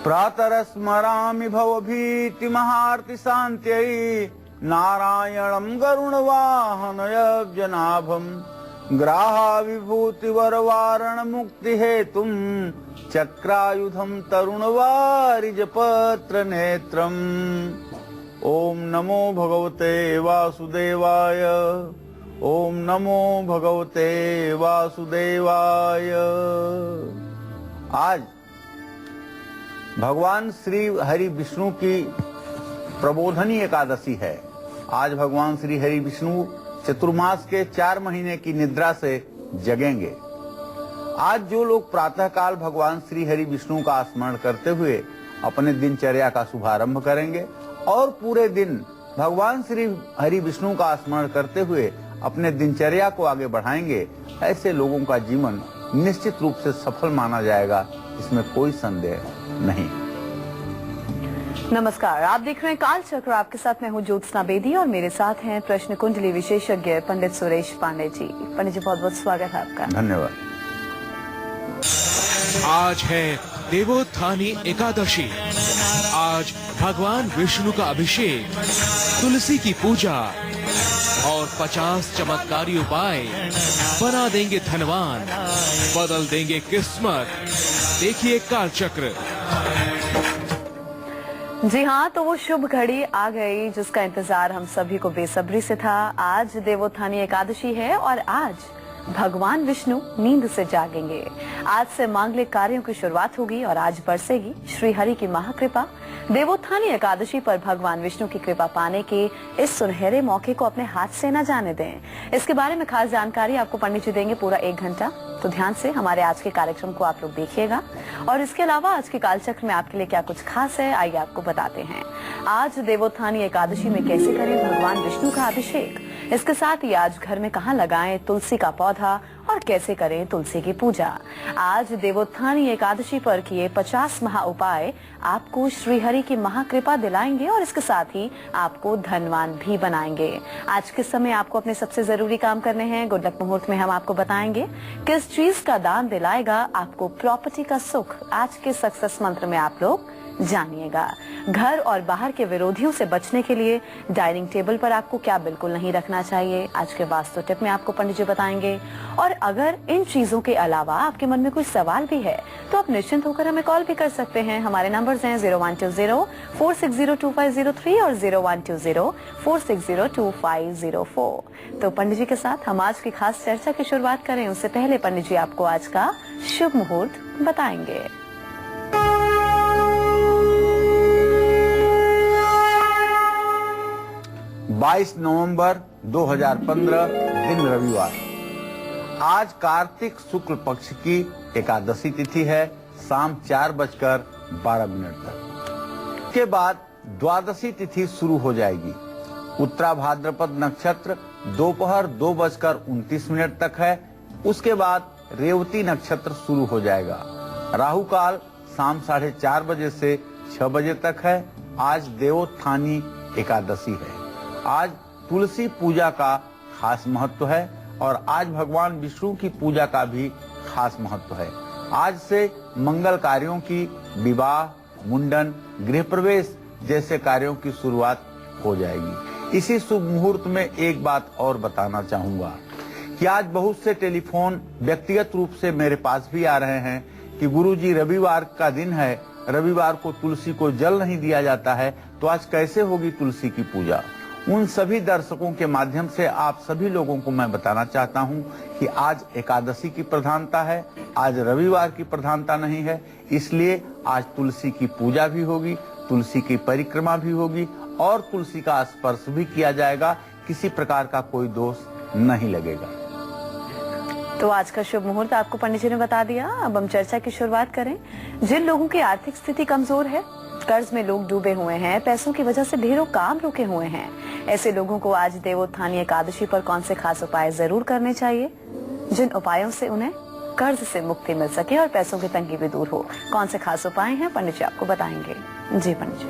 प्रातरस्मरामि भवभीतिमहार्तिशान्त्यै नारायणं गरुणवाहनयज्ञनाभं ग्राहाविभूतिवरवारणमुक्तिहेतुं चक्रायुधं तरुणवारिजपत्रनेत्रम्। ओम नमो भगवते वासुदेवाय। ओम नमो भगवते वासुदेवाय। आज भगवान श्री हरि विष्णु की प्रबोधनी एकादशी है। आज भगवान श्री हरि विष्णु चतुर्मास के 4 महीने की निद्रा से जगेंगे। आज जो लोग प्रातःकाल भगवान श्री हरि विष्णु का स्मरण करते हुए अपने दिनचर्या का शुभारंभ करेंगे और पूरे दिन भगवान श्री हरि विष्णु का स्मरण करते हुए अपने दिनचर्या को आगे बढ़ाएंगे, ऐसे लोगों का जीवन निश्चित रूप से सफल माना जाएगा, इसमें कोई संदेह नहीं। नमस्कार, आप देख रहे हैं काल चक्र। आपके साथ मैं हूं ज्योत्सना बेदी और मेरे साथ हैं प्रश्न कुंडली विशेषज्ञ पंडित सुरेश पांडे जी। पंडित जी, बहुत बहुत स्वागत है आपका। धन्यवाद। आज है देवोत्थानी एकादशी। आज भगवान विष्णु का अभिषेक, तुलसी की पूजा और 50 चमत्कारी उपाय बना देंगे धनवान, बदल देंगे किस्मत। देखिए काल चक्र। जी हाँ, तो वो शुभ घड़ी आ गई जिसका इंतजार हम सभी को बेसब्री से था। आज देवोत्थानी एकादशी है और आज भगवान विष्णु नींद से जागेंगे। आज से मांगलिक कार्यों की शुरुआत होगी और आज बरसेगी श्री हरि की महाकृपा। देवोत्थानी एकादशी पर भगवान विष्णु की कृपा पाने के इस सुनहरे मौके को अपने हाथ से न जाने दें। इसके बारे में खास जानकारी आपको पंडित जी देंगे पूरा 1 घंटा, तो ध्यान से हमारे आज के कार्यक्रम को आप लोग देखिएगा। और इसके अलावा आज के कालचक्र में आपके लिए क्या कुछ खास है, आइए आपको बताते हैं। आज देवोत्थानी एकादशी में कैसे करें भगवान विष्णु का अभिषेक, इसके साथ ही आज घर में कहाँ लगाएं तुलसी का पौधा और कैसे करें तुलसी की पूजा। आज देवोत्थानी एकादशी पर किए 50 महा उपाय आपको श्री हरि की महाकृपा दिलाएंगे और इसके साथ ही आपको धनवान भी बनाएंगे। आज के समय आपको अपने सबसे जरूरी काम करने हैं। गुड लक मुहूर्त में हम आपको बताएंगे किस चीज का दान दिलाएगा आपको प्रॉपर्टी का सुख। आज के सक्सेस मंत्र में आप लोग जानिएगा। घर और बाहर के विरोधियों से बचने के लिए डाइनिंग टेबल पर आपको क्या बिल्कुल नहीं रखना चाहिए, आज के वास्तु टिप में आपको पंडित जी बताएंगे। और अगर इन चीजों के अलावा आपके मन में कोई सवाल भी है तो आप निश्चिंत होकर हमें कॉल भी कर सकते हैं। हमारे नंबर्स हैं 0120-460-2503 और 0120-460-2504। तो पंडित जी के साथ हम आज की खास चर्चा की शुरुआत करें उससे पहले पंडित जी आपको आज का शुभ मुहूर्त बताएंगे। 22 नवंबर 2015 दिन रविवार। आज कार्तिक शुक्ल पक्ष की एकादशी तिथि है, शाम 4:12 तक। के बाद द्वादशी तिथि शुरू हो जाएगी। उत्तरा भाद्रपद नक्षत्र दोपहर 2:29 तक है। उसके बाद रेवती नक्षत्र शुरू हो जाएगा। राहु काल शाम 4:30 बजे से 6 बजे तक है। आज देवोत्थानी एकादशी है। आज तुलसी पूजा का खास महत्व है और आज भगवान विष्णु की पूजा का भी खास महत्व है। आज से मंगल कार्यों की, विवाह, मुंडन, गृह प्रवेश जैसे कार्यों की शुरुआत हो जाएगी। इसी शुभ मुहूर्त में एक बात और बताना चाहूंगा कि आज बहुत से टेलीफोन व्यक्तिगत रूप से मेरे पास भी आ रहे हैं कि गुरुजी रविवार का दिन है, रविवार को तुलसी को जल नहीं दिया जाता है, तो आज कैसे होगी तुलसी की पूजा। उन सभी दर्शकों के माध्यम से आप सभी लोगों को मैं बताना चाहता हूं कि आज एकादशी की प्रधानता है, आज रविवार की प्रधानता नहीं है। इसलिए आज तुलसी की पूजा भी होगी, तुलसी की परिक्रमा भी होगी और तुलसी का स्पर्श भी किया जाएगा। किसी प्रकार का कोई दोष नहीं लगेगा। तो आज का शुभ मुहूर्त आपको पंडित जी ने बता दिया। अब हम चर्चा की शुरुआत करें। जिन लोगों की आर्थिक स्थिति कमजोर है, कर्ज में लोग डूबे हुए हैं, पैसों की वजह से ढेरों काम रुके हुए हैं, ऐसे लोगों को आज देवोत्थानी एकादशी पर कौन से खास उपाय जरूर करने चाहिए जिन उपायों से उन्हें कर्ज से मुक्ति मिल सके और पैसों की तंगी भी दूर हो। कौन से खास उपाय हैं पंडित जी आपको बताएंगे। जी पंडित जी।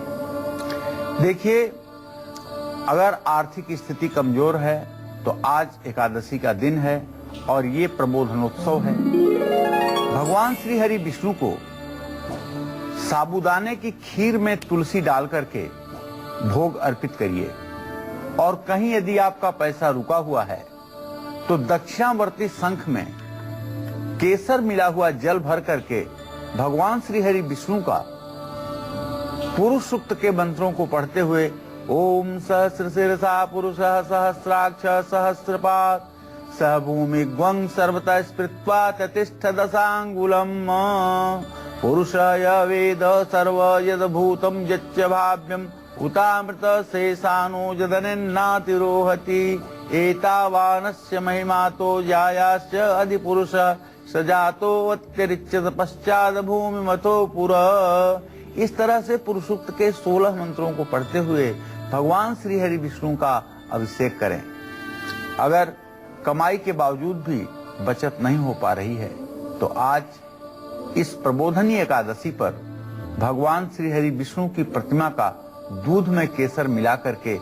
देखिए, अगर आर्थिक स्थिति कमजोर है तो आज एकादशी का दिन है और ये प्रबोधनोत्सव है। भगवान श्री हरि विष्णु को साबूदाने की खीर में तुलसी डाल करके भोग अर्पित करिए। और कहीं यदि आपका पैसा रुका हुआ है तो दक्षिणावर्ती शंख में केसर मिला हुआ जल भर करके भगवान श्री हरि विष्णु का पुरुष सूक्त के मंत्रों को पढ़ते हुए ओम सहस्र शिरसा पुरुषः सहस्राक्ष सहस्रपाद स भूमि ग्वं सर्वतः स्पृत्वा ततिष्ठ दशांगुलम पुरुषय वेद सर्व यद भूतम यच्च भाव्यम उतामृत शेषानो जदनिन्नातिरोहति एतावानस्य महिमातो जायाश्च अधिपुरुष सजातो अत्यरिच्यत पश्चात भूमि मतो पुरा। इस तरह से पुरुषोक्त के 16 मंत्रों को पढ़ते हुए भगवान श्री हरि विष्णु का अभिषेक करें। अगर कमाई के बावजूद भी बचत नहीं हो पा रही है तो आज इस प्रबोधनी एकादशी पर भगवान श्री हरि विष्णु की प्रतिमा का दूध में केसर मिला करके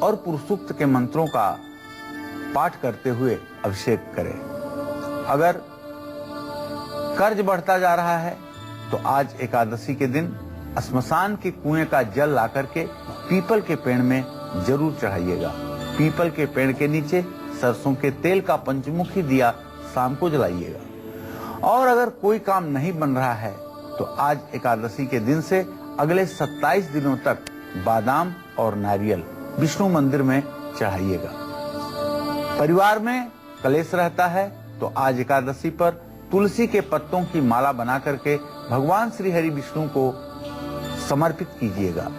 और पुरुषोक्त के मंत्रों का पाठ करते हुए अभिषेक करें। अगर कर्ज बढ़ता जा रहा है तो आज एकादशी के दिन श्मशान के कुएं का जल ला करके पीपल के पेड़ में जरूर चढ़ाइएगा। पीपल के पेड़ के नीचे सरसों के तेल का पंचमुखी दिया शाम को जलाइएगा। और अगर कोई काम नहीं बन रहा है तो आज एकादशी के दिन से अगले 27 दिनों तक बादाम और नारियल विष्णु मंदिर में चढ़ाइएगा। परिवार में कलेश रहता है तो आज एकादशी पर तुलसी के पत्तों की माला बना करके भगवान श्री हरि विष्णु को समर्पित कीजिएगा।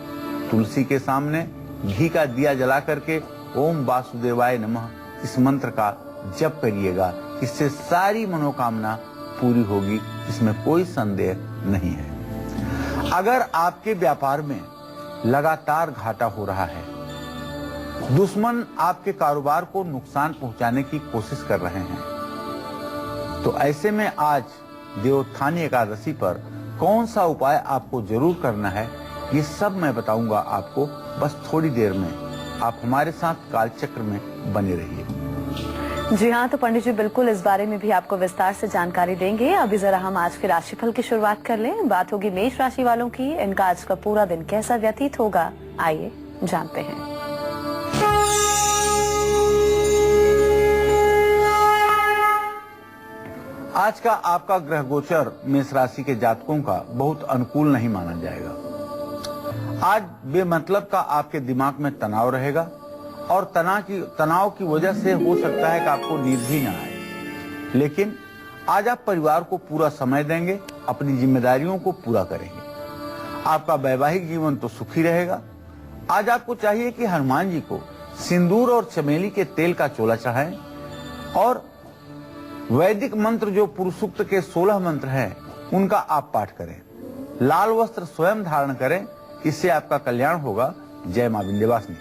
तुलसी के सामने घी का दिया जला करके ओम वासुदेवाय नमः इस मंत्र का जप करिएगा। इससे सारी मनोकामना पूरी होगी, इसमें कोई संदेह नहीं है। अगर आपके व्यापार में लगातार घाटा हो रहा है, दुश्मन आपके कारोबार को नुकसान पहुंचाने की कोशिश कर रहे हैं, तो ऐसे में आज देवोत्थानी एकादशी पर कौन सा उपाय आपको जरूर करना है, ये सब मैं बताऊंगा आपको। बस थोड़ी देर में आप हमारे साथ कालचक्र में बने रहिए। जी हाँ, तो पंडित जी बिल्कुल इस बारे में भी आपको विस्तार से जानकारी देंगे। अभी जरा हम आज के राशिफल की शुरुआत कर लें। बात होगी मेष राशि वालों की। इनका आज का पूरा दिन कैसा व्यतीत होगा, आइए जानते हैं। आज का आपका ग्रह गोचर मेष राशि के जातकों का बहुत अनुकूल नहीं माना जाएगा। आज बेमतलब का आपके दिमाग में तनाव रहेगा और तनाव की वजह से हो सकता है कि आपको नींद भी न आए। लेकिन आज आप परिवार को पूरा समय देंगे, अपनी जिम्मेदारियों को पूरा करेंगे। आपका वैवाहिक जीवन तो सुखी रहेगा। आज आपको चाहिए कि हनुमान जी को सिंदूर और चमेली के तेल का चोला चढ़ाएं और वैदिक मंत्र जो पुरुषोक्त के 16 मंत्र हैं उनका आप पाठ करें। लाल वस्त्र स्वयं धारण करें, इससे आपका कल्याण होगा। जय मां विंध्यवासिनी।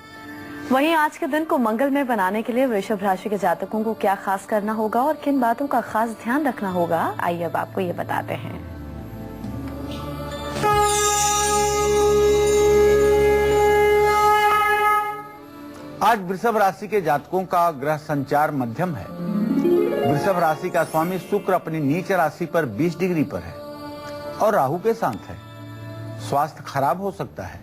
वहीं आज के दिन को मंगलमय बनाने के लिए वृषभ राशि के जातकों को क्या खास करना होगा और किन बातों का खास ध्यान रखना होगा, आइए अब आपको ये बताते हैं। आज वृषभ राशि के जातकों का ग्रह संचार मध्यम है। वृषभ राशि का स्वामी शुक्र अपनी नीच राशि पर 20 डिग्री पर है और राहु के साथ है। स्वास्थ्य खराब हो सकता है,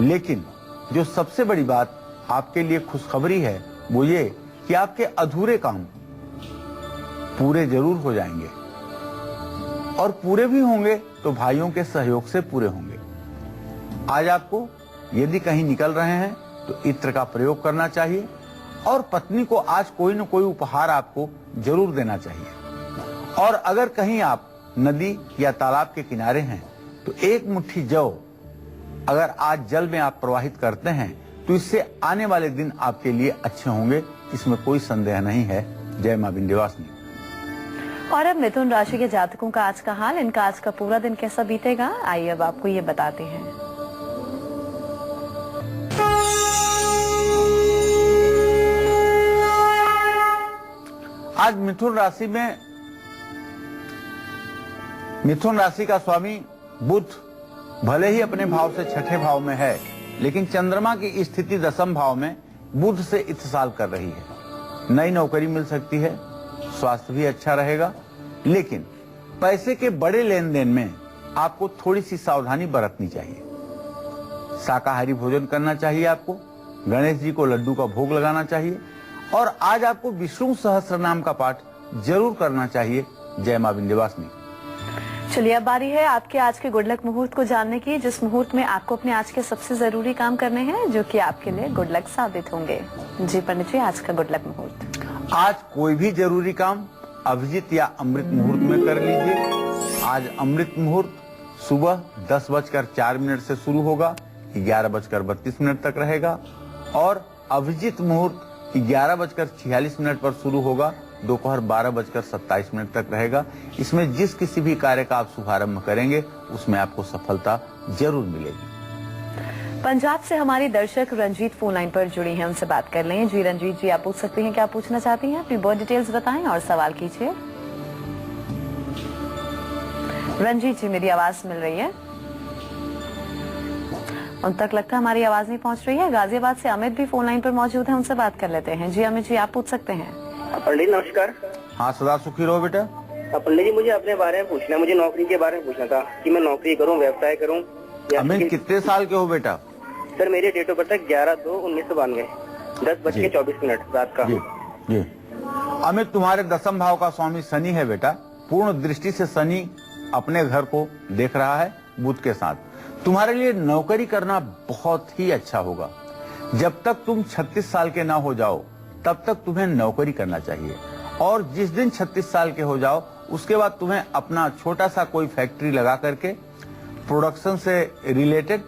लेकिन जो सबसे बड़ी बात आपके लिए खुशखबरी है वो ये कि आपके अधूरे काम पूरे जरूर हो जाएंगे और पूरे भी होंगे तो भाइयों के सहयोग से पूरे होंगे। आज आपको यदि कहीं निकल रहे हैं तो इत्र का प्रयोग करना चाहिए और पत्नी को आज कोई न कोई उपहार आपको जरूर देना चाहिए। और अगर कहीं आप नदी या तालाब के किनारे हैं तो एक मुट्ठी जौ अगर आज जल में आप प्रवाहित करते हैं तो इससे आने वाले दिन आपके लिए अच्छे होंगे, इसमें कोई संदेह नहीं है। जय मां विंध्यवासिनी। और अब मिथुन राशि के जातकों का आज का हाल, इनका आज का पूरा दिन कैसा बीतेगा, आइए अब आपको ये बताते हैं। आज मिथुन राशि का स्वामी बुध भले ही अपने भाव से छठे भाव में है, लेकिन चंद्रमा की स्थिति 10वें भाव में बुध से इत्तिसाल कर रही है। नई नौकरी मिल सकती है, स्वास्थ्य भी अच्छा रहेगा, लेकिन पैसे के बड़े लेन देन में आपको थोड़ी सी सावधानी बरतनी चाहिए। शाकाहारी भोजन करना चाहिए आपको, गणेश जी को लड्डू का भोग लगाना चाहिए और आज आपको विष्णु सहस्त्र नाम का पाठ जरूर करना चाहिए। जय मां विंध्यवासिनी। चलिए अब बारी है आपके आज के गुड लक मुहूर्त को जानने की, जिस मुहूर्त में आपको अपने आज के सबसे जरूरी काम करने हैं जो कि आपके लिए गुड लक साबित होंगे। जी पंडित जी, आज का गुड लक मुहूर्त। आज कोई भी जरूरी काम अभिजीत या अमृत मुहूर्त में कर लीजिए। आज अमृत मुहूर्त सुबह 10:04 से शुरू होगा, 11:32 तक रहेगा और अभिजीत मुहूर्त 11:46 पर शुरू होगा, दोपहर 12:27 तक रहेगा। इसमें जिस किसी भी कार्य का आप शुभारंभ करेंगे उसमें आपको सफलता जरूर मिलेगी। पंजाब से हमारी दर्शक रंजीत फोन लाइन पर जुड़ी हैं, उनसे बात कर लें। जी रंजीत जी, आप पूछ सकती हैं, क्या पूछना चाहती हैं? अपनी बर्थ डिटेल्स बताएं और सवाल कीजिए। रंजीत जी, मेरी आवाज मिल रही है? उन तक लगता है हमारी आवाज नहीं पहुंच रही है। गाजियाबाद से अमित भी फोन लाइन पर मौजूद है, उनसे बात कर लेते हैं। जी अमित जी, आप पूछ सकते हैं। पंडित नमस्कार। हाँ, सदा सुखी रहो बेटा। पंडित जी, मुझे अपने बारे में पूछना है, मुझे नौकरी के बारे में पूछना था कि मैं नौकरी करूं, व्यवसाय करूं या अमित कितने साल के हो बेटा? सर मेरे डेट ऑफ बर्थ 11/2/1992, 10:24 रात का। जी जी। अमित, तुम्हारे दसम भाव का स्वामी शनि है बेटा। पूर्ण दृष्टि से शनि अपने घर को देख रहा है बुध के साथ। तुम्हारे लिए नौकरी करना बहुत ही अच्छा होगा। जब तक तुम 36 साल के ना हो जाओ तब तक तुम्हें नौकरी करना चाहिए और जिस दिन 36 साल के हो जाओ उसके बाद तुम्हें अपना छोटा सा कोई फैक्ट्री लगा करके प्रोडक्शन से रिलेटेड,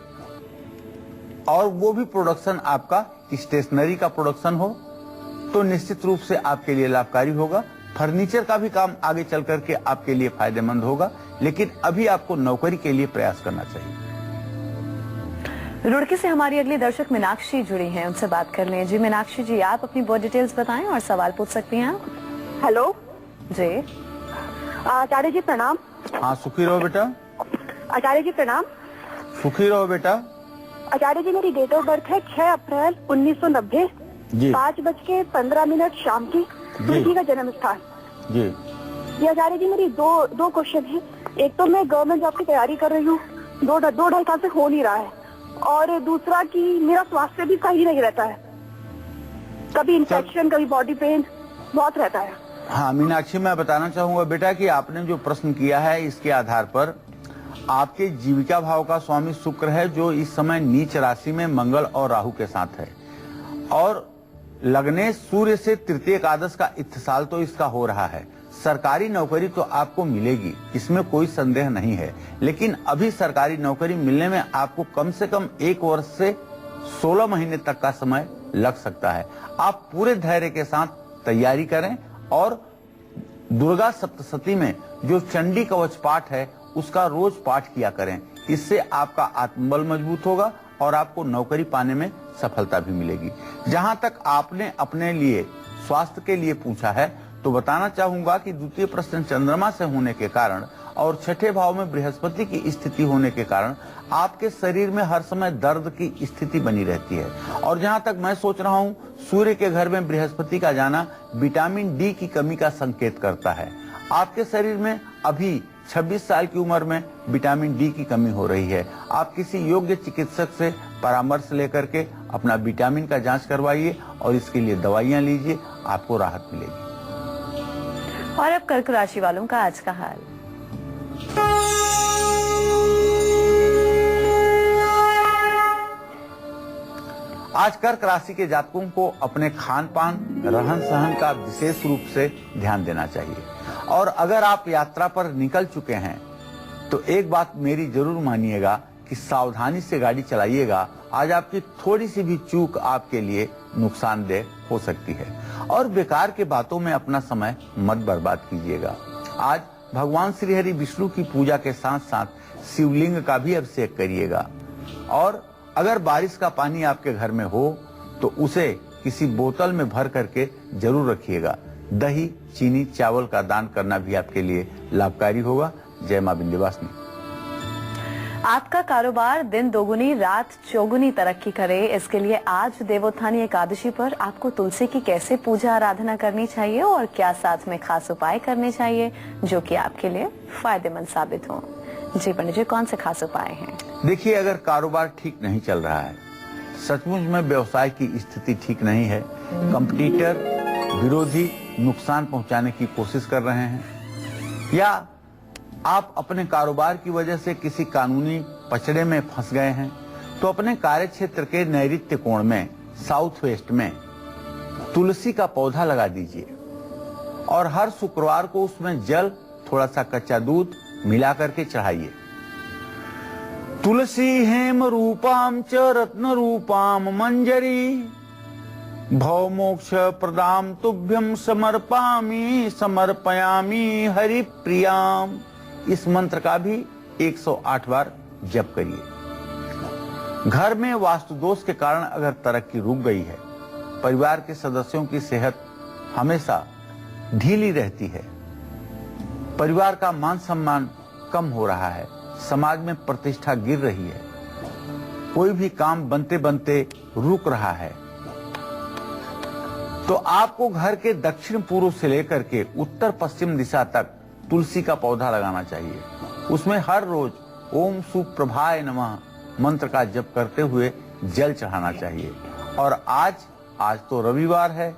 और वो भी प्रोडक्शन आपका स्टेशनरी का प्रोडक्शन हो तो निश्चित रूप से आपके लिए लाभकारी होगा। फर्नीचर का भी काम आगे चल करके आपके लिए फायदेमंद होगा, लेकिन अभी आपको नौकरी के लिए प्रयास करना चाहिए। रुड़की से हमारी अगली दर्शक मीनाक्षी जुड़ी हैं, उनसे बात कर लें। जी मीनाक्षी जी, आप अपनी बर्थ डिटेल्स बताएं और सवाल पूछ सकती हैं आप। हेलो जी। आचार्य जी प्रणाम। हाँ, सुखी रहो बेटा। आचार्य जी प्रणाम। सुखी रहो बेटा। आचार्य जी, मेरी डेट ऑफ बर्थ है 6 अप्रैल 1990, जी। 5:15 शाम की, रुड़की का जन्म स्थान। जी। ये आचार्य जी मेरी दो क्वेश्चन है। एक तो मैं गवर्नमेंट जॉब की तैयारी कर रही हूँ, 2-2.5 साल से हो नहीं रहा है, और दूसरा कि मेरा स्वास्थ्य भी सही नहीं रहता है, कभी इन्फेक्शन कभी बॉडी पेन बहुत रहता है। हाँ मीनाक्षी, मैं बताना चाहूंगा बेटा कि आपने जो प्रश्न किया है इसके आधार पर आपके जीविका भाव का स्वामी शुक्र है जो इस समय नीच राशि में मंगल और राहु के साथ है, और लगने सूर्य से तृतीय एकादश का इत्तिसाल तो इसका हो रहा है। सरकारी नौकरी तो आपको मिलेगी, इसमें कोई संदेह नहीं है, लेकिन अभी सरकारी नौकरी मिलने में आपको कम से कम 1 वर्ष से 16 महीने तक का समय लग सकता है। आप पूरे धैर्य के साथ तैयारी करें और दुर्गा सप्तशती में जो चंडी कवच पाठ है उसका रोज पाठ किया करें। इससे आपका आत्मबल मजबूत होगा और आपको नौकरी पाने में सफलता भी मिलेगी। जहां तक आपने अपने लिए स्वास्थ्य के लिए पूछा है तो बताना चाहूंगा कि द्वितीय प्रश्न चंद्रमा से होने के कारण और छठे भाव में बृहस्पति की स्थिति होने के कारण आपके शरीर में हर समय दर्द की स्थिति बनी रहती है, और जहां तक मैं सोच रहा हूं सूर्य के घर में बृहस्पति का जाना विटामिन डी की कमी का संकेत करता है। आपके शरीर में अभी 26 साल की उम्र में विटामिन डी की कमी हो रही है। आप किसी योग्य चिकित्सक से परामर्श लेकर के अपना विटामिन का जांच करवाइए और इसके लिए दवाइयां लीजिए, आपको राहत मिलेगी। और अब कर्क राशि वालों का आज का हाल। आज कर्क राशि के जातकों को अपने खान पान रहन सहन का विशेष रूप से ध्यान देना चाहिए, और अगर आप यात्रा पर निकल चुके हैं तो एक बात मेरी जरूर मानिएगा कि सावधानी से गाड़ी चलाइएगा। आज आपकी थोड़ी सी भी चूक आपके लिए नुकसानदेह हो सकती है, और बेकार के बातों में अपना समय मत बर्बाद कीजिएगा। आज भगवान श्री हरि विष्णु की पूजा के साथ साथ शिवलिंग का भी अभिषेक करिएगा, और अगर बारिश का पानी आपके घर में हो तो उसे किसी बोतल में भर करके जरूर रखिएगा। दही, चीनी, चावल का दान करना भी आपके लिए लाभकारी होगा। जय मां विंध्यवासिनी। आपका कारोबार दिन दोगुनी रात चौगुनी तरक्की करे, इसके लिए आज देवोत्थानी एकादशी पर आपको तुलसी की कैसे पूजा आराधना करनी चाहिए और क्या साथ में खास उपाय करने चाहिए जो कि आपके लिए फायदेमंद साबित हो। जी पंडित जी, कौन से खास उपाय हैं? देखिए, अगर कारोबार ठीक नहीं चल रहा है, सचमुच में व्यवसाय की स्थिति ठीक नहीं है, कंपटीटर विरोधी नुकसान पहुंचाने की कोशिश कर रहे हैं, या आप अपने कारोबार की वजह से किसी कानूनी पचड़े में फंस गए हैं, तो अपने कार्य क्षेत्र के नैऋत्य कोण में, साउथ वेस्ट में तुलसी का पौधा लगा दीजिए और हर शुक्रवार को उसमें जल, थोड़ा सा कच्चा दूध मिला करके चढ़ाइए। तुलसी हेम रूपाम च रत्न रूपाम मंजरी भव मोक्ष प्रदाम तुभ्यम समर्पामी समर्पयामी हरि प्रियाम। इस मंत्र का भी 108 बार जप करिए। घर में वास्तु दोष के कारण अगर तरक्की रुक गई है, परिवार के सदस्यों की सेहत हमेशा ढीली रहती है, परिवार का मान सम्मान कम हो रहा है, समाज में प्रतिष्ठा गिर रही है, कोई भी काम बनते बनते रुक रहा है, तो आपको घर के दक्षिण पूर्व से लेकर के उत्तर पश्चिम दिशा तक तुलसी का पौधा लगाना चाहिए। उसमें हर रोज ओम सुप्रभाय नमः मंत्र का जप करते हुए जल चढ़ाना चाहिए। और आज तो रविवार है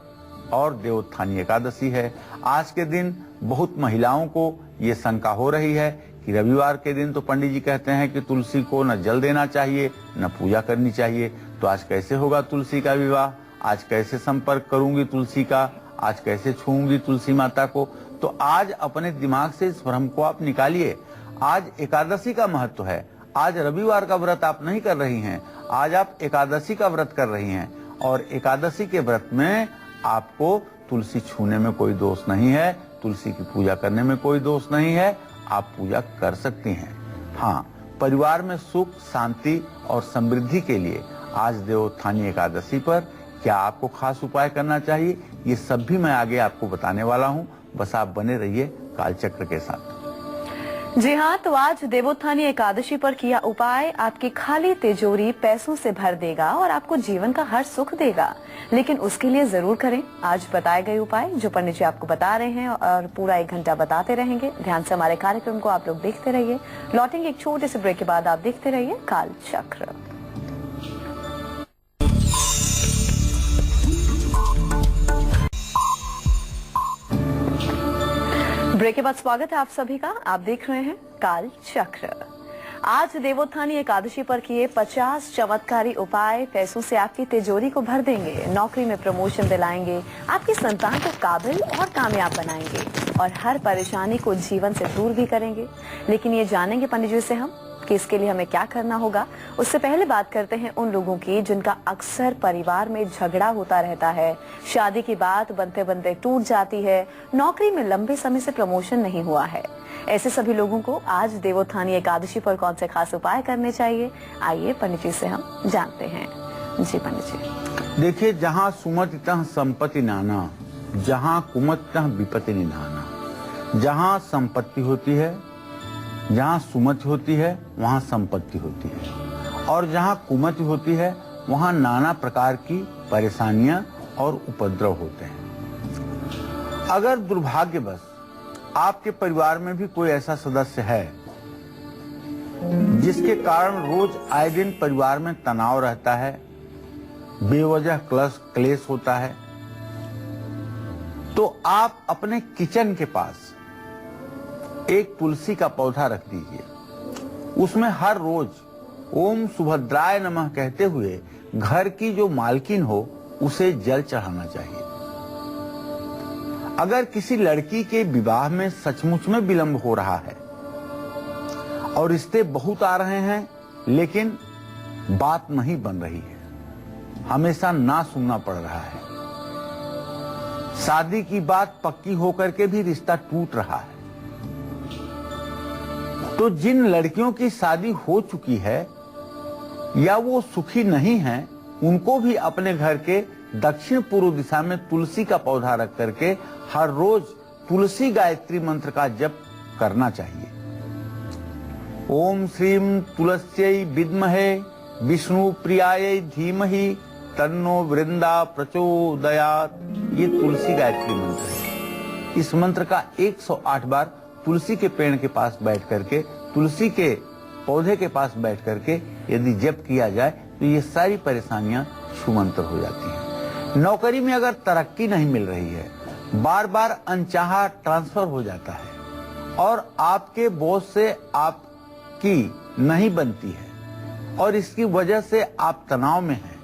और देवोत्थानी एकादशी है। आज के दिन बहुत महिलाओं को ये शंका हो रही है कि रविवार के दिन तो पंडित जी कहते हैं कि तुलसी को न जल देना चाहिए न पूजा करनी चाहिए, तो आज कैसे होगा तुलसी का विवाह? आज कैसे संपर्क करूंगी तुलसी का? आज कैसे छूंगी तुलसी माता को? तो आज अपने दिमाग से इस भ्रम को आप निकालिए। आज एकादशी का महत्व है। आज रविवार का व्रत आप नहीं कर रही हैं, आज आप एकादशी का व्रत कर रही हैं, और एकादशी के व्रत में आपको तुलसी छूने में कोई दोष नहीं है, तुलसी की पूजा करने में कोई दोष नहीं है, आप पूजा कर सकती हैं। हाँ, परिवार में सुख, शांति और समृद्धि के लिए आज देवोत्थानी एकादशी पर क्या आपको खास उपाय करना चाहिए, ये सब भी मैं आगे आपको बताने वाला हूँ। बस आप बने रहिए कालचक्र के साथ। जी हाँ, तो आज देवोत्थानी एकादशी पर किया उपाय आपकी खाली तिजोरी पैसों से भर देगा और आपको जीवन का हर सुख देगा। लेकिन उसके लिए जरूर करें आज बताए गए उपाय जो पंडित जी आपको बता रहे हैं, और पूरा 1 घंटा बताते रहेंगे। ध्यान से हमारे कार्यक्रम को आप लोग देखते रहिए। लौटेंगे एक छोटे से ब्रेक के बाद। आप देखते रहिए कालचक्र। ब्रेक के बाद स्वागत है आप सभी का। आप देख रहे हैं काल चक्र। आज देवोत्थानी एकादशी पर किए 50 चमत्कारी उपाय पैसों से आपकी तिजोरी को भर देंगे, नौकरी में प्रमोशन दिलाएंगे, आपकी संतान को काबिल और कामयाब बनाएंगे और हर परेशानी को जीवन से दूर भी करेंगे। लेकिन ये जानेंगे पंडित जी से हम कि इसके लिए हमें क्या करना होगा। उससे पहले बात करते हैं उन लोगों की जिनका अक्सर परिवार में झगड़ा होता रहता है, शादी की बात बनते बनते टूट जाती है, नौकरी में लंबे समय से प्रमोशन नहीं हुआ है। ऐसे सभी लोगों को आज देवोत्थानी एकादशी पर कौन से खास उपाय करने चाहिए, आइए पंडित जी से हम जानते हैं। जी पंडित जी। देखिए, जहाँ सुमतितः संपत्ति नाना, जहाँ कुमतितः विपत्ति निधाना। जहाँ संपत्ति होती है, जहाँ सुमति होती है, वहाँ संपत्ति होती है, और जहाँ कुमति होती है वहाँ नाना प्रकार की परेशानियां और उपद्रव होते हैं। अगर दुर्भाग्यवश आपके परिवार में भी कोई ऐसा सदस्य है जिसके कारण रोज आए दिन परिवार में तनाव रहता है, बेवजह क्लेश होता है, तो आप अपने किचन के पास एक तुलसी का पौधा रख दीजिए। उसमें हर रोज ओम सुभद्राय नमः कहते हुए घर की जो मालकिन हो उसे जल चढ़ाना चाहिए। अगर किसी लड़की के विवाह में सचमुच में विलंब हो रहा है और रिश्ते बहुत आ रहे हैं लेकिन बात नहीं बन रही है, हमेशा ना सुनना पड़ रहा है, शादी की बात पक्की होकर के भी रिश्ता टूट रहा है, तो जिन लड़कियों की शादी हो चुकी है या वो सुखी नहीं हैं, उनको भी अपने घर के दक्षिण पूर्व दिशा में तुलसी का पौधा रख करके हर रोज तुलसी गायत्री मंत्र का जप करना चाहिए। ओम श्रीम तुलस्यै विद्महे विष्णु प्रियायै धीमहि तन्नो वृंदा प्रचोदयात्। ये तुलसी गायत्री मंत्र है। इस मंत्र का 108 बार तुलसी के पेड़ के पास बैठ करके तुलसी के पौधे के पास बैठ करके यदि जप किया जाए तो ये सारी परेशानियां छूमंतर हो जाती हैं। नौकरी में अगर तरक्की नहीं मिल रही है, बार बार अनचाहा ट्रांसफर हो जाता है और आपके बॉस से आपकी नहीं बनती है और इसकी वजह से आप तनाव में हैं,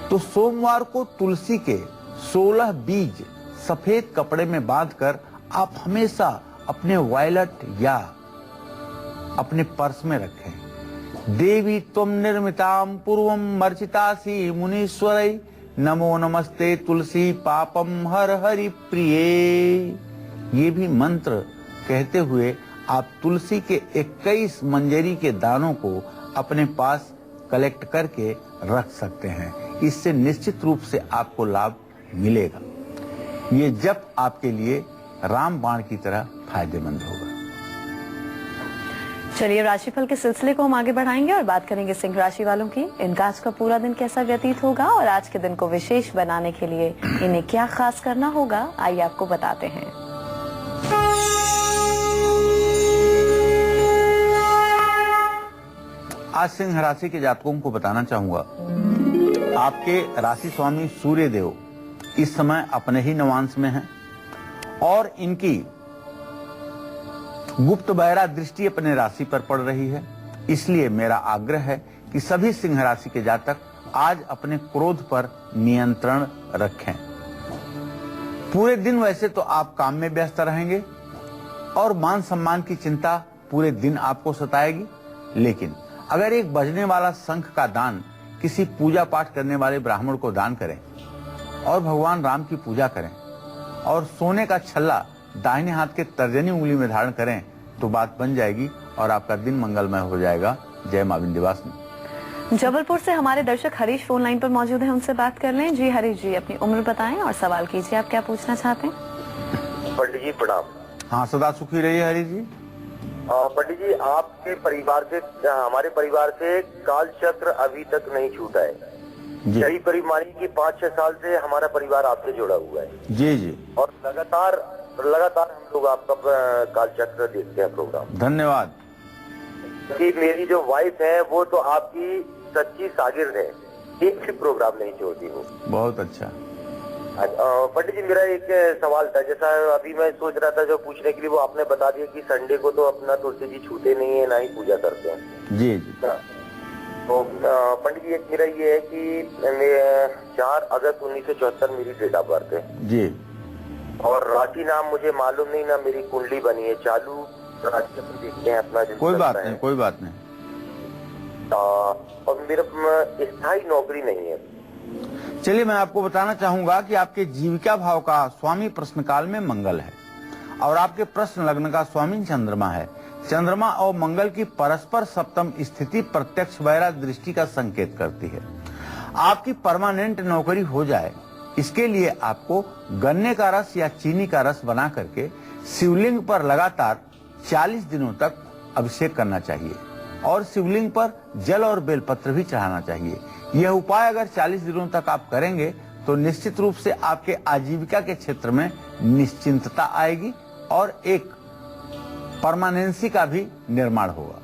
तो सोमवार को तुलसी के 16 बीज सफेद कपड़े में बांधकर आप हमेशा अपने वॉलेट या अपने पर्स में रखें। देवी त्वं निर्मितां पूर्वं मर्चितासि मुनीश्वरै, नमो नमस्ते तुलसी पापम हर हरि प्रिये। ये भी मंत्र कहते हुए आप तुलसी के 21 मंजरी के दानों को अपने पास कलेक्ट करके रख सकते हैं। इससे निश्चित रूप से आपको लाभ मिलेगा। ये जप आपके लिए रामबाण की तरह फायदेमंद होगा। चलिए राशिफल के सिलसिले को हम आगे बढ़ाएंगे और बात करेंगे सिंह राशि वालों की। इनका आज का पूरा दिन कैसा व्यतीत होगा और आज के दिन को विशेष बनाने के लिए इन्हें क्या खास करना होगा, आइए आपको बताते हैं। आज सिंह राशि के जातकों को बताना चाहूंगा, आपके राशि स्वामी सूर्य देव इस समय अपने ही नवांश में हैं और इनकी गुप्त बहरा दृष्टि अपने राशि पर पड़ रही है। इसलिए मेरा आग्रह है कि सभी सिंह राशि के जातक आज अपने क्रोध पर नियंत्रण रखें। पूरे दिन वैसे तो आप काम में व्यस्त रहेंगे और मान सम्मान की चिंता पूरे दिन आपको सताएगी, लेकिन अगर एक बजने वाला शंख का दान किसी पूजा पाठ करने वाले ब्राह्मण को दान करें और भगवान राम की पूजा करें और सोने का छल्ला दाहिने हाथ के तर्जनी उंगली में धारण करें तो बात बन जाएगी और आपका दिन मंगलमय हो जाएगा। जय मां विंध्यवासिनी। जबलपुर से हमारे दर्शक हरीश फोन लाइन पर मौजूद हैं, उनसे बात कर लें। जी हरीश जी, अपनी उम्र बताएं और सवाल कीजिए, आप क्या पूछना चाहते हैं? पंडित जी प्रणाम। हाँ, सदा सुखी रहिए हरीश जी। पंडित जी, आपके परिवार से, हमारे परिवार से काल चक्र अभी तक नहीं छूटा है। करीब करीब मानिए कि 5-6 साल से हमारा परिवार आपसे जुड़ा हुआ है। जी जी। और लगातार हम लोग आपका काल चक्र देखते हैं प्रोग्राम। धन्यवाद। कि मेरी जो वाइफ है वो तो आपकी सच्ची शागिर्द है, एक भी प्रोग्राम नहीं छोड़ती वो। बहुत अच्छा। पंडित जी, मेरा एक सवाल था, जैसा अभी मैं सोच रहा था जो पूछने के लिए, वो आपने बता दिया कि संडे को तो अपना तुलसी जी छूते नहीं है, ना ही पूजा करते हैं। जी जी। तो पंडित जी, एक मेरा ये है कि 4 अगस्त 1974 मेरी डेट ऑफ बर्थ है जी, और राशि नाम मुझे मालूम नहीं, ना मेरी कुंडली बनी है। चालू राशि अपन देखते हैं अपना। कोई बात नहीं, कोई बात नहीं। और मेरा स्थायी नौकरी नहीं है। चलिए, मैं आपको बताना चाहूंगा कि आपके जीविका भाव का स्वामी प्रश्न काल में मंगल है और आपके प्रश्न लग्न का स्वामी चंद्रमा है। चंद्रमा और मंगल की परस्पर सप्तम स्थिति प्रत्यक्ष बहरा दृष्टि का संकेत करती है। आपकी परमानेंट नौकरी हो जाए, इसके लिए आपको गन्ने का रस या चीनी का रस बना करके शिवलिंग पर लगातार 40 दिनों तक अभिषेक करना चाहिए और शिवलिंग पर जल और बेलपत्र भी चढ़ाना चाहिए। यह उपाय अगर 40 दिनों तक आप करेंगे तो निश्चित रूप से आपके आजीविका के क्षेत्र में निश्चिंतता आएगी और एक परमानेंसी का भी निर्माण होगा।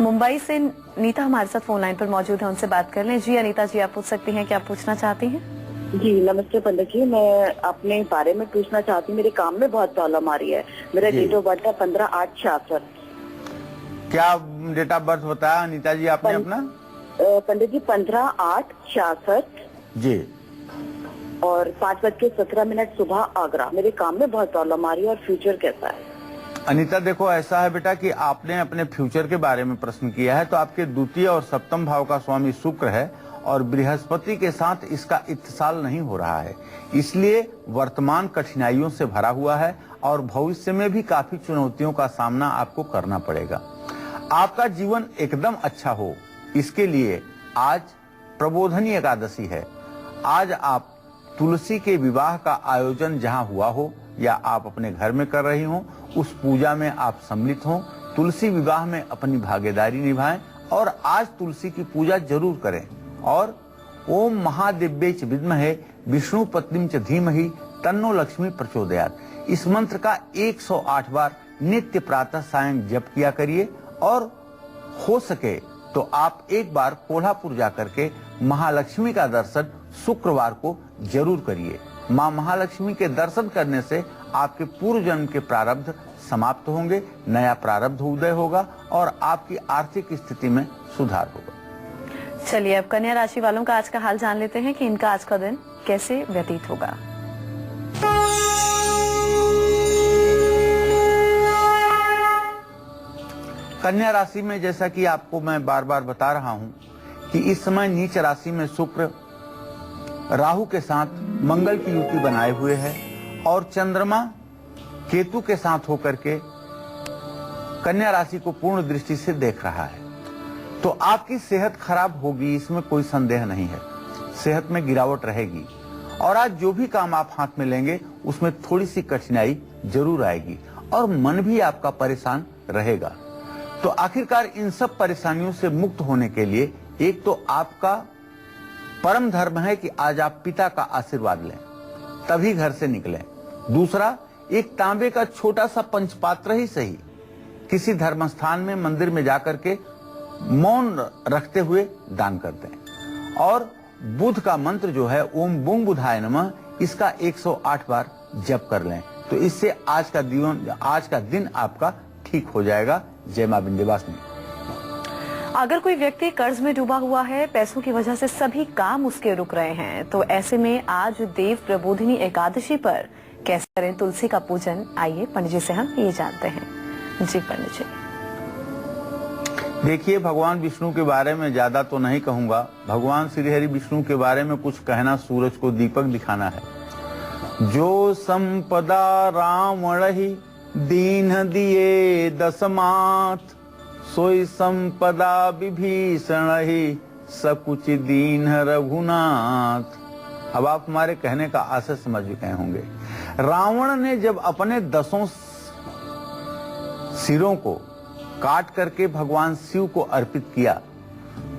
मुंबई से नीता हमारे साथ फोन लाइन पर मौजूद है, उनसे बात कर लें। जी अनीता जी, आप पूछ सकती हैं, क्या पूछना चाहती हैं? जी नमस्ते पंडित जी, मैं अपने बारे में पूछना चाहती हूँ। मेरे काम में बहुत प्रॉब्लम आ रही है। मेरा डेट ऑफ बर्थ है 15/8/66। क्या डेट ऑफ बर्थ बताया अनीता जी आपने अपना? पंडित जी 15/8/66 जी, और 5:17 सुबह आगरा। मेरे काम में बहुत प्रॉब्लम आ रही है और फ्यूचर कैसा है? अनीता देखो, ऐसा है बेटा कि आपने अपने फ्यूचर के बारे में प्रश्न किया है, तो आपके द्वितीय और सप्तम भाव का स्वामी शुक्र है और बृहस्पति के साथ इसका इत्तिसाल नहीं हो रहा है, इसलिए वर्तमान कठिनाइयों से भरा हुआ है और भविष्य में भी काफी चुनौतियों का सामना आपको करना पड़ेगा। आपका जीवन एकदम अच्छा हो, इसके लिए आज प्रबोधनी एकादशी है। आज आप तुलसी के विवाह का आयोजन जहां हुआ हो या आप अपने घर में कर रही हो, उस पूजा में आप सम्मिलित हों, तुलसी विवाह में अपनी भागीदारी निभाएं और आज तुलसी की पूजा जरूर करें। और ओम महादिव्ये च विद्महे विष्णु पत्नीम च धीमहि तन्नो लक्ष्मी प्रचोदयात्, इस मंत्र का 108 बार नित्य प्रातः सायं जप किया करिए और हो सके तो आप एक बार कोल्हापुर जाकर के महालक्ष्मी का दर्शन शुक्रवार को जरूर करिए। मां महालक्ष्मी के दर्शन करने से आपके पूर्व जन्म के प्रारब्ध समाप्त होंगे, नया प्रारब्ध उदय होगा और आपकी आर्थिक स्थिति में सुधार होगा। चलिए अब कन्या राशि वालों का आज का हाल जान लेते हैं कि इनका आज का दिन कैसे व्यतीत होगा। कन्या राशि में जैसा कि आपको मैं बार बार बता रहा हूं कि इस समय नीच राशि में शुक्र राहु के साथ मंगल की युति बनाए हुए है और चंद्रमा केतु के साथ होकर के कन्या राशि को पूर्ण दृष्टि से देख रहा है। तो आपकी सेहत खराब होगी, इसमें कोई संदेह नहीं है। सेहत में गिरावट रहेगी और आज जो भी काम आप हाथ में लेंगे उसमें थोड़ी सी कठिनाई जरूर आएगी और मन भी आपका परेशान रहेगा। तो आखिरकार इन सब परेशानियों से मुक्त होने के लिए एक तो आपका परम धर्म है कि आज आप पिता का आशीर्वाद लें, तभी घर से निकलें। दूसरा, एक तांबे का छोटा सा पंचपात्र ही सही किसी धर्म स्थान में मंदिर में जाकर के मौन रखते हुए दान कर दें और बुध का मंत्र जो है ओम बुंग बुधाय नमः, इसका 108 बार जप कर लें। तो इससे आज का दिन आपका ठीक हो जाएगा। जय मां विंध्यवासिनी। अगर कोई व्यक्ति कर्ज में डूबा हुआ है, पैसों की वजह से सभी काम उसके रुक रहे हैं, तो ऐसे में आज देव प्रबोधिनी एकादशी पर कैसे करें तुलसी का पूजन, आइए पंडित जी से हम ये जानते हैं। जी पंडित जी। देखिए, भगवान विष्णु के बारे में ज्यादा तो नहीं कहूंगा। भगवान श्री हरि विष्णु के बारे में कुछ कहना सूरज को दीपक दिखाना है। जो संपदा रावण ही दीन दिए दसमात, सोई संपदा विभीषण ही सकुच दीन रघुनाथ। अब आप हमारे कहने का आशय समझ गए होंगे। रावण ने जब अपने 10 सिरों को काट करके भगवान शिव को अर्पित किया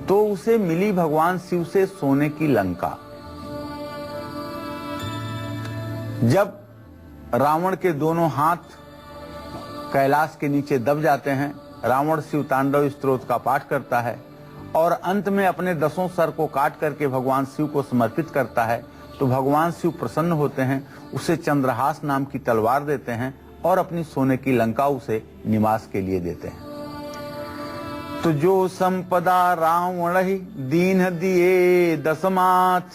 तो उसे मिली भगवान शिव से सोने की लंका। जब रावण के दोनों हाथ कैलाश के नीचे दब जाते हैं, रावण शिव तांडव स्तोत्र का पाठ करता है और अंत में अपने 10 सर को काट करके भगवान शिव को समर्पित करता है, तो भगवान शिव प्रसन्न होते हैं, उसे चंद्रहास नाम की तलवार देते हैं और अपनी सोने की लंका उसे निवास के लिए देते हैं। तो जो संपदा रावण ही दीन दिए दसमात,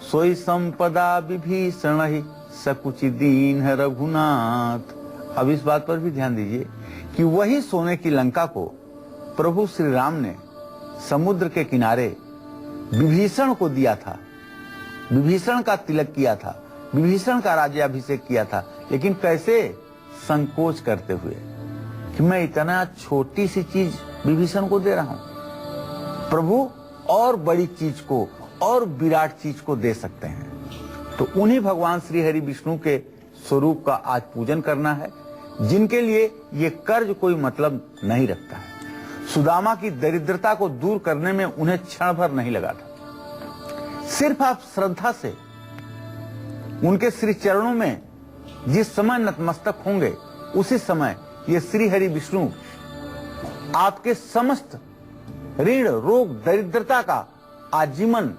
सोई संपदा विभीषण ही सकुचि दीन रघुनाथ। अब इस बात पर भी ध्यान दीजिए कि वही सोने की लंका को प्रभु श्री राम ने समुद्र के किनारे विभीषण को दिया था, विभीषण का तिलक किया था, विभीषण का राज्याभिषेक किया था। लेकिन कैसे? संकोच करते हुए कि मैं इतना छोटी सी चीज विभीषण को दे रहा हूं। प्रभु और बड़ी चीज को और विराट चीज को दे सकते हैं। तो उन्हीं भगवान श्री हरि विष्णु के स्वरूप का आज पूजन करना है, जिनके लिए ये कर्ज कोई मतलब नहीं रखता है। सुदामा की दरिद्रता को दूर करने में उन्हें क्षण भर नहीं लगा था। सिर्फ आप श्रद्धा से उनके श्री चरणों में जिस समय नतमस्तक होंगे, उसी समय ये श्री हरि विष्णु आपके समस्त ऋण रोग दरिद्रता का आजीवन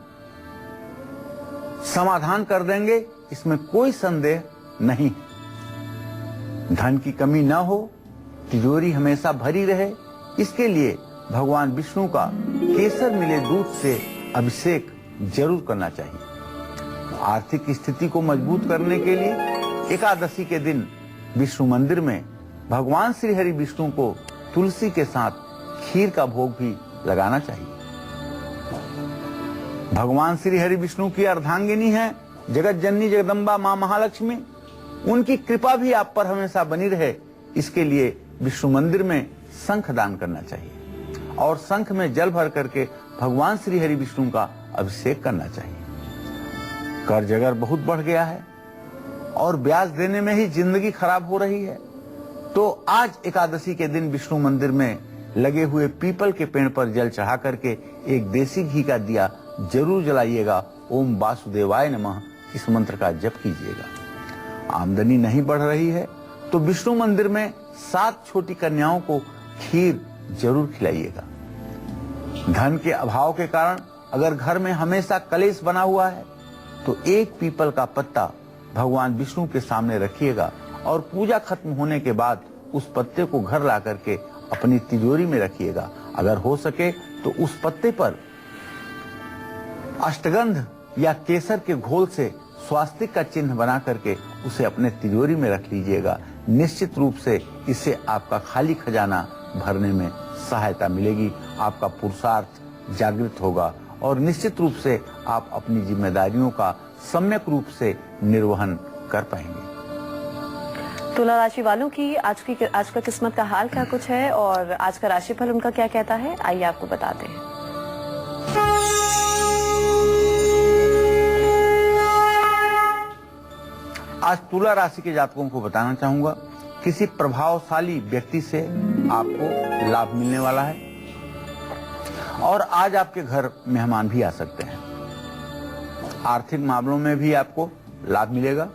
समाधान कर देंगे, इसमें कोई संदेह नहीं। धन की कमी न हो, तिजोरी हमेशा भरी रहे, इसके लिए भगवान विष्णु का केसर मिले दूध से अभिषेक जरूर करना चाहिए। आर्थिक स्थिति को मजबूत करने के लिए एकादशी के दिन विष्णु मंदिर में भगवान श्री हरि विष्णु को तुलसी के साथ खीर का भोग भी लगाना चाहिए। भगवान श्री हरि विष्णु की अर्धांगिनी है जगत जननी जगदम्बा मां महालक्ष्मी, उनकी कृपा भी आप पर हमेशा बनी रहे, इसके लिए विष्णु मंदिर में शंख दान करना चाहिए और शंख में जल भर करके भगवान श्री हरि विष्णु का अभिषेक करना चाहिए। कर्ज अगर बहुत बढ़ गया है और ब्याज देने में ही जिंदगी खराब हो रही है, तो आज एकादशी के दिन विष्णु मंदिर में लगे हुए पीपल के पेड़ पर जल चढ़ा करके एक देसी घी का दिया जरूर जलाइएगा। ओम वासुदेवाय नमः इस मंत्र का जप कीजिएगा। आमदनी नहीं बढ़ रही है तो विष्णु मंदिर में 7 छोटी कन्याओं को खीर जरूर खिलाइएगा। धन के अभाव के कारण अगर घर में हमेशा कलेश बना हुआ है तो एक पीपल का पत्ता भगवान विष्णु के सामने रखिएगा और पूजा खत्म होने के बाद उस पत्ते को घर ला करके अपनी तिजोरी में रखिएगा। अगर हो सके तो उस पत्ते पर अष्टगंध या केसर के घोल से स्वास्तिक का चिन्ह बना करके उसे अपने तिजोरी में रख लीजिएगा। निश्चित रूप से इससे आपका खाली खजाना भरने में सहायता मिलेगी, आपका पुरुषार्थ जागृत होगा और निश्चित रूप से आप अपनी जिम्मेदारियों का सम्यक रूप से निर्वहन कर पाएंगे। तुला राशि वालों की आज का किस्मत का हाल क्या कुछ है और आज का राशिफल उनका क्या कहता है, आइए आपको बताते हैं। आज तुला राशि के जातकों को बताना चाहूंगा, किसी प्रभावशाली व्यक्ति से आपको लाभ मिलने वाला है और आज आपके घर मेहमान भी आ सकते हैं। आर्थिक मामलों में भी आपको लाभ मिलेगा।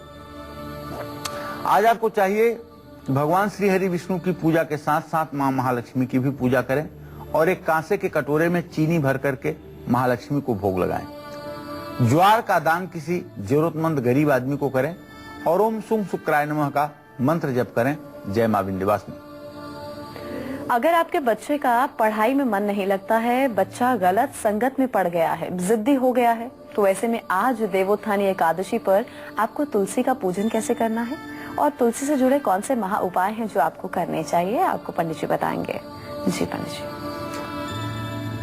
आज आपको चाहिए कि भगवान श्री हरि विष्णु की पूजा के साथ साथ मां महालक्ष्मी की भी पूजा करें और एक कांसे के कटोरे में चीनी भर करके महालक्ष्मी को भोग लगाएं। ज्वार का दान किसी जरूरतमंद गरीब आदमी को करें और ओम सुम शुक्राय नमः का मंत्र जप करें। जय मां विंध्यवासिनी। अगर आपके बच्चे का पढ़ाई में मन नहीं लगता है, बच्चा गलत संगत में पड़ गया है, जिद्दी हो गया है, तो ऐसे में आज देवोत्थानी एकादशी पर आपको तुलसी का पूजन कैसे करना है और तुलसी से जुड़े कौन से महा उपाय हैं जो आपको करने चाहिए, आपको पंडित जी बताएंगे। जी पंडित जी।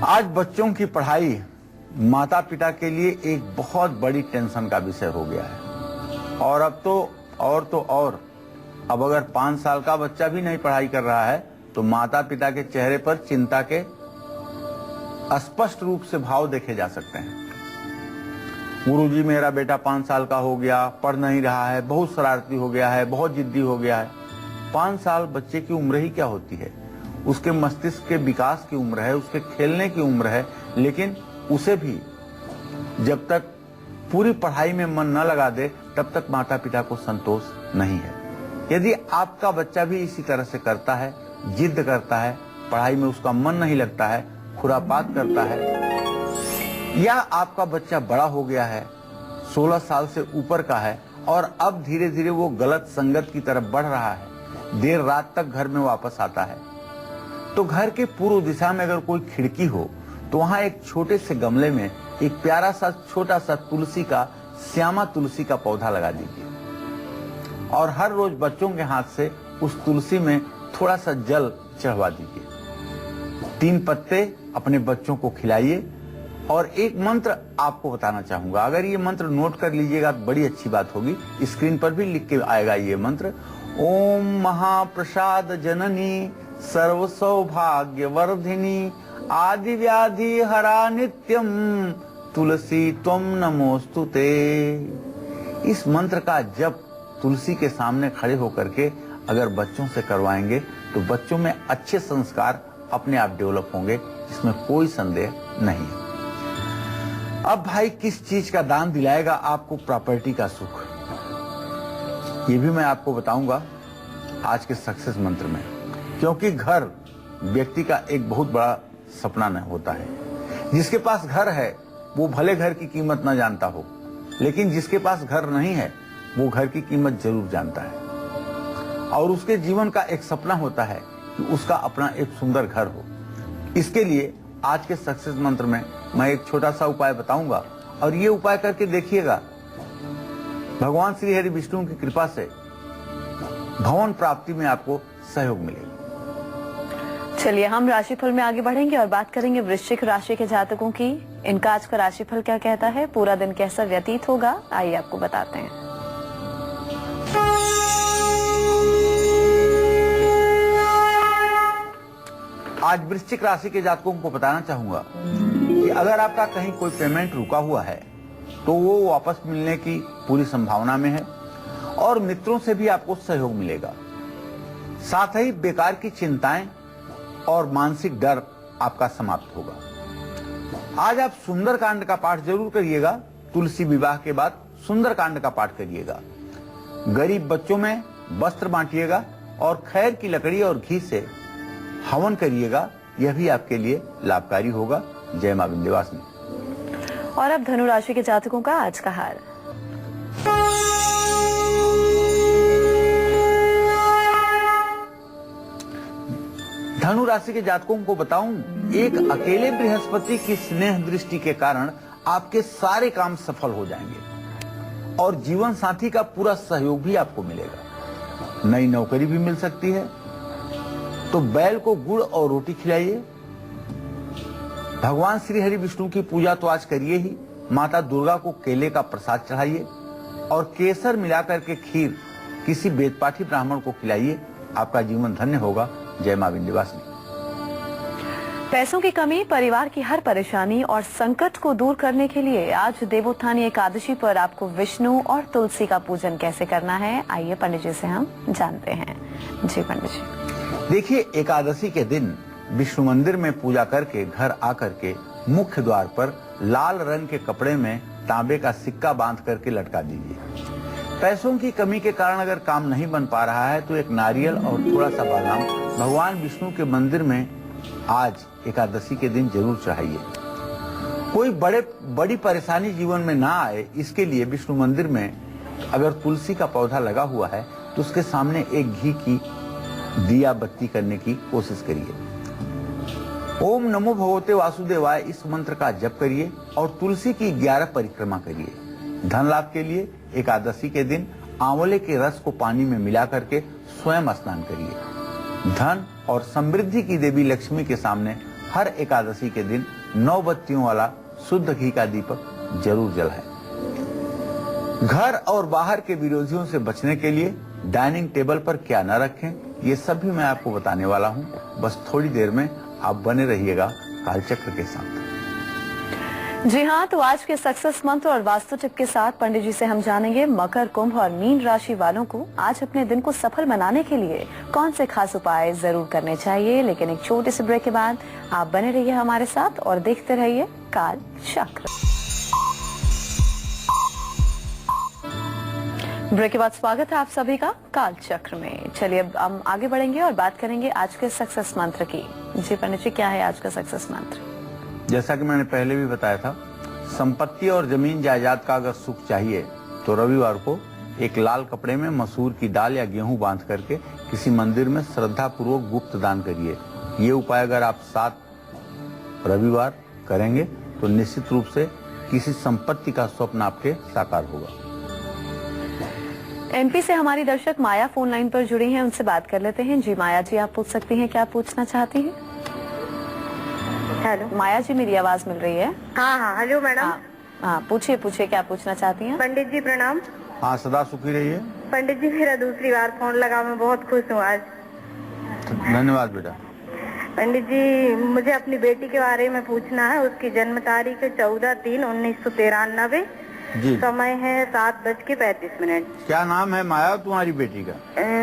आज बच्चों की पढ़ाई माता पिता के लिए एक बहुत बड़ी टेंशन का विषय हो गया है और अब अब अगर 5 साल का बच्चा भी नहीं पढ़ाई कर रहा है तो माता पिता के चेहरे पर चिंता के स्पष्ट रूप से भाव देखे जा सकते हैं। गुरुजी मेरा बेटा 5 साल का हो गया, पढ़ नहीं रहा है, बहुत शरारती हो गया है, बहुत जिद्दी हो गया है। 5 साल बच्चे की उम्र ही क्या होती है, उसके मस्तिष्क के विकास की उम्र है, उसके खेलने की उम्र है, लेकिन उसे भी जब तक पूरी पढ़ाई में मन न लगा दे तब तक माता पिता को संतोष नहीं है। यदि आपका बच्चा भी इसी तरह से करता है, जिद करता है, पढ़ाई में उसका मन नहीं लगता है, खुरापात करता है, या आपका बच्चा बड़ा हो गया है, 16 साल से ऊपर का है और अब धीरे धीरे वो गलत संगत की तरफ बढ़ रहा है, देर रात तक घर में वापस आता है, तो घर के पूर्व दिशा में अगर कोई खिड़की हो तो वहां एक छोटे से गमले में एक प्यारा सा छोटा सा तुलसी का, श्यामा तुलसी का पौधा लगा दीजिए और हर रोज बच्चों के हाथ से उस तुलसी में थोड़ा सा जल चढ़वा दीजिए। 3 पत्ते अपने बच्चों को खिलाइए और एक मंत्र आपको बताना चाहूंगा, अगर ये मंत्र नोट कर लीजिएगा तो बड़ी अच्छी बात होगी। स्क्रीन पर भी लिख के आएगा ये मंत्र। ओम महाप्रसाद जननी सर्व सौभाग्य वर्धिनी आदि व्याधि हरा नित्यम तुलसी त्वम नमोस्तुते। इस मंत्र का जप तुलसी के सामने खड़े होकर के अगर बच्चों से करवाएंगे तो बच्चों में अच्छे संस्कार अपने आप डेवलप होंगे, इसमें कोई संदेह नहीं है। अब भाई किस चीज का दान दिलाएगा आपको प्रॉपर्टी का सुख, ये भी मैं आपको बताऊंगा आज के सक्सेस मंत्र में, क्योंकि घर व्यक्ति का एक बहुत बड़ा सपना न होता है। जिसके पास घर है वो भले घर की कीमत न जानता हो, लेकिन जिसके पास घर नहीं है वो घर की कीमत जरूर जानता है और उसके जीवन का एक सपना होता है कि उसका अपना एक सुंदर घर हो। इसके लिए आज के सक्सेस मंत्र में मैं एक छोटा सा उपाय बताऊंगा और ये उपाय करके देखिएगा, भगवान श्री हरि विष्णु की कृपा से भवन प्राप्ति में आपको सहयोग मिलेगा। चलिए हम राशिफल में आगे बढ़ेंगे और बात करेंगे वृश्चिक राशि के जातकों की। इनका आज का राशिफल क्या कहता है, पूरा दिन कैसा व्यतीत होगा, आइए आपको बताते हैं। आज वृश्चिक राशि के जातकों को बताना चाहूंगा कि अगर आपका कहीं कोई पेमेंट रुका हुआ है तो वो वापस मिलने की पूरी संभावना में है और मित्रों से भी आपको सहयोग मिलेगा। साथ ही बेकार की चिंताएं और मानसिक डर आपका समाप्त होगा। आज आप सुंदरकांड का पाठ जरूर करिएगा, तुलसी विवाह के बाद सुंदरकांड का पाठ करिएगा। गरीब बच्चों में वस्त्र बांटिएगा और खैर की लकड़ी और घी से हवन करिएगा, यह भी आपके लिए लाभकारी होगा। जय मां विंध्यवासिनी। और अब धनु राशि के जातकों का आज का हाल। धनु राशि के जातकों को बताऊं, एक अकेले बृहस्पति की स्नेह दृष्टि के कारण आपके सारे काम सफल हो जाएंगे और जीवन साथी का पूरा सहयोग भी आपको मिलेगा। नई नौकरी भी मिल सकती है, तो बैल को गुड़ और रोटी खिलाइए। भगवान श्री हरि विष्णु की पूजा तो आज करिए ही। माता दुर्गा को केले का प्रसाद चढ़ाइए और केसर मिलाकर के खीर किसी वेदपाठी ब्राह्मण को खिलाइए। आपका जीवन धन्य होगा। जय मां विंध्यवासिनी। पैसों की कमी, परिवार की हर परेशानी और संकट को दूर करने के लिए आज देवोत्थानी एकादशी पर आपको विष्णु और तुलसी का पूजन कैसे करना है, आइए पंडित जी से हम जानते हैं। जी पंडित जी। देखिए, एकादशी के दिन विष्णु मंदिर में पूजा करके घर आकर के मुख्य द्वार पर लाल रंग के कपड़े में तांबे का सिक्का बांध करके लटका दीजिए। पैसों की कमी के कारण अगर काम नहीं बन पा रहा है तो एक नारियल और थोड़ा सा बादाम भगवान विष्णु के मंदिर में आज एकादशी के दिन जरूर चढ़ाइए। कोई बड़ी परेशानी जीवन में ना आए, इसके लिए विष्णु मंदिर में अगर तुलसी का पौधा लगा हुआ है तो उसके सामने एक घी की दिया बत्ती करने की कोशिश करिए। ओम नमो भगवते वासुदेवाय इस मंत्र का जप करिए और तुलसी की 11 परिक्रमा करिए। धन लाभ के लिए एकादशी के दिन आंवले के रस को पानी में मिला करके स्वयं स्नान करिए। धन और समृद्धि की देवी लक्ष्मी के सामने हर एकादशी के दिन 9 बत्तियों वाला शुद्ध घी का दीपक जरूर जलाएं। घर और बाहर के विरोधियों से बचने के लिए डाइनिंग टेबल पर क्या न रखें, ये सब भी मैं आपको बताने वाला हूँ। बस थोड़ी देर में आप बने रहिएगा कालचक्र के साथ। जी हाँ, तो आज के सक्सेस मंत्र और वास्तु टिप के साथ पंडित जी से हम जानेंगे मकर, कुंभ और मीन राशि वालों को आज अपने दिन को सफल बनाने के लिए कौन से खास उपाय जरूर करने चाहिए। लेकिन एक छोटे से ब्रेक के बाद आप बने रहिए हमारे साथ और देखते रहिए काल चक्र। ब्रेक के बाद स्वागत है आप सभी का काल चक्र में। चलिए अब हम आगे बढ़ेंगे और बात करेंगे आज के सक्सेस मंत्र की। जी पंडित जी, क्या है आज का सक्सेस मंत्र? जैसा कि मैंने पहले भी बताया था, संपत्ति और जमीन जायदाद का अगर सुख चाहिए तो रविवार को एक लाल कपड़े में मसूर की दाल या गेहूं बांध करके किसी मंदिर में श्रद्धा पूर्वक गुप्त दान करिए। ये उपाय अगर आप 7 रविवार करेंगे तो निश्चित रूप से किसी संपत्ति का स्वप्न आपके साकार होगा। एमपी से हमारी दर्शक माया फोन लाइन पर जुड़ी हैं, उनसे बात कर लेते हैं। जी माया जी, आप पूछ सकती हैं, क्या पूछना चाहती हैं? हेलो माया जी, मेरी आवाज मिल रही है? हाँ, हेलो मैडम। हाँ, पूछिए क्या पूछना चाहती हैं? पंडित जी प्रणाम। हाँ, सदा सुखी रहिए। पंडित जी, मेरा दूसरी बार फोन लगा, मैं बहुत खुश हूँ आज। धन्यवाद बेटा। पंडित जी, मुझे अपनी बेटी के बारे में पूछना है। उसकी जन्म तारीख है 14/3/1993। जी। समय है 7:35। क्या नाम है माया तुम्हारी बेटी का?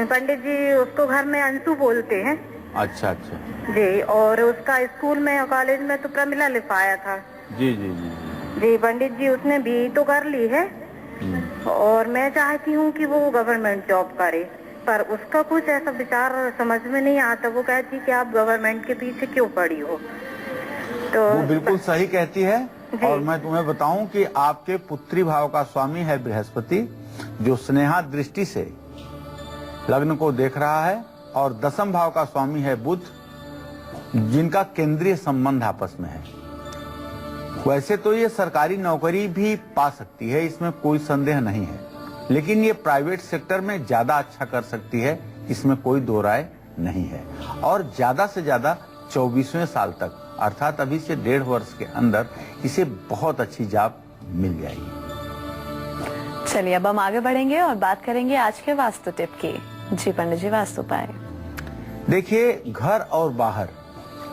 पंडित जी, उसको घर में अंशु बोलते हैं। अच्छा जी, और उसका स्कूल में और कॉलेज में तो प्रमिला लिखाया था। जी जी जी जी पंडित जी, उसने बीई तो कर ली है और मैं चाहती हूँ कि वो गवर्नमेंट जॉब करे, पर उसका कुछ ऐसा विचार समझ में नहीं आता। वो कहती कि आप गवर्नमेंट के पीछे क्यों पड़ी हो। तो वो बिल्कुल सही कहती है। और मैं तुम्हें बताऊं कि आपके पुत्री भाव का स्वामी है बृहस्पति, जो स्नेहा दृष्टि से लग्न को देख रहा है, और 10th भाव का स्वामी है बुध, जिनका केंद्रीय संबंध आपस में है। वैसे तो ये सरकारी नौकरी भी पा सकती है, इसमें कोई संदेह नहीं है, लेकिन ये प्राइवेट सेक्टर में ज्यादा अच्छा कर सकती है, इसमें कोई दो राय नहीं है। और ज्यादा से ज्यादा 24वें साल तक, अर्थात अभी से 1.5 वर्ष के अंदर इसे बहुत अच्छी जॉब मिल जाएगी। चलिए अब हम आगे बढ़ेंगे और बात करेंगे आज के वास्तु टिप की। जी पंडित जी, वास्तु उपाय। देखिए, घर और बाहर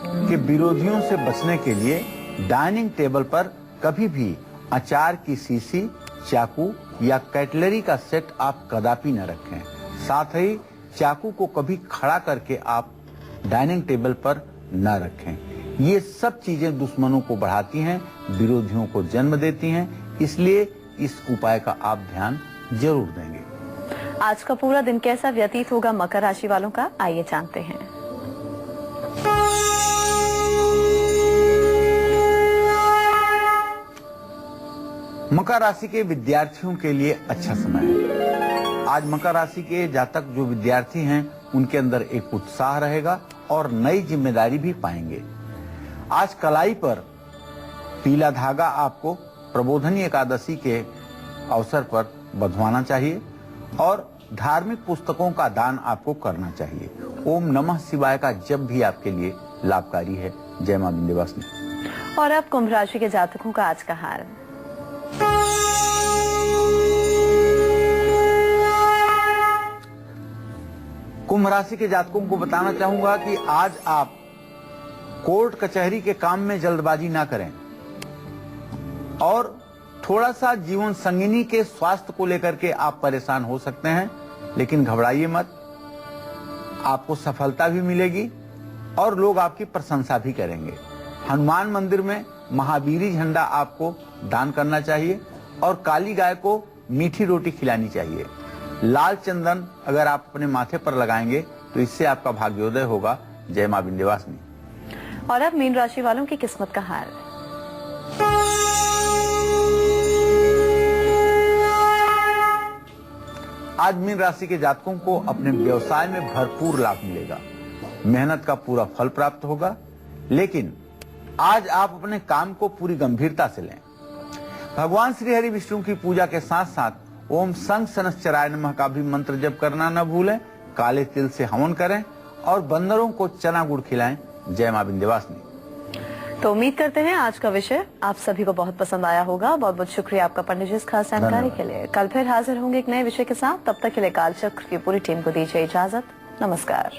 के विरोधियों से बचने के लिए डाइनिंग टेबल पर कभी भी अचार की शीशी, चाकू या कैटलरी का सेट आप कदापि न रखें। साथ ही चाकू को कभी खड़ा करके आप डाइनिंग टेबल पर न रखें। ये सब चीजें दुश्मनों को बढ़ाती हैं, विरोधियों को जन्म देती हैं, इसलिए इस उपाय का आप ध्यान जरूर देंगे। आज का पूरा दिन कैसा व्यतीत होगा मकर राशि वालों का, आइए जानते हैं। मकर राशि के विद्यार्थियों के लिए अच्छा समय है। आज मकर राशि के जातक जो विद्यार्थी हैं उनके अंदर एक उत्साह रहेगा और नई जिम्मेदारी भी पाएंगे। आज कलाई पर पीला धागा आपको प्रबोधनी एकादशी के अवसर पर बंधवाना चाहिए और धार्मिक पुस्तकों का दान आपको करना चाहिए। ओम नमः शिवाय का जप भी आपके लिए लाभकारी है। जय मां विंध्यवासिनी। और अब कुंभ राशि के जातकों का आज का हाल। कुंभ राशि के जातकों को बताना चाहूंगा कि आज आप कोर्ट कचहरी के काम में जल्दबाजी ना करें और थोड़ा सा जीवन संगिनी के स्वास्थ्य को लेकर के आप परेशान हो सकते हैं, लेकिन घबराइए मत। आपको सफलता भी मिलेगी और लोग आपकी प्रशंसा भी करेंगे। हनुमान मंदिर में महावीरी झंडा आपको दान करना चाहिए और काली गाय को मीठी रोटी खिलानी चाहिए। लाल चंदन अगर आप अपने माथे पर लगाएंगे तो इससे आपका भाग्योदय होगा। जय मां विंध्यवासिनी। और अब मीन राशि वालों की किस्मत का हाल। आज मीन राशि के जातकों को अपने व्यवसाय में भरपूर लाभ मिलेगा। मेहनत का पूरा फल प्राप्त होगा, लेकिन आज आप अपने काम को पूरी गंभीरता से लें। भगवान श्री हरि विष्णु की पूजा के साथ साथ ओम संग सनश्चराय नमः का भी मंत्र जप करना न भूलें। काले तिल से हवन करें और बंदरों को चना गुड़ खिलाएं। जय मां विंध्यवासिनी। तो उम्मीद करते हैं आज का विषय आप सभी को बहुत पसंद आया होगा। बहुत बहुत शुक्रिया आपका पंडित जी इस खास जानकारी के लिए। कल फिर हाजिर होंगे एक नए विषय के साथ। तब तक के लिए कालचक्र की पूरी टीम को दीजिए इजाजत। नमस्कार।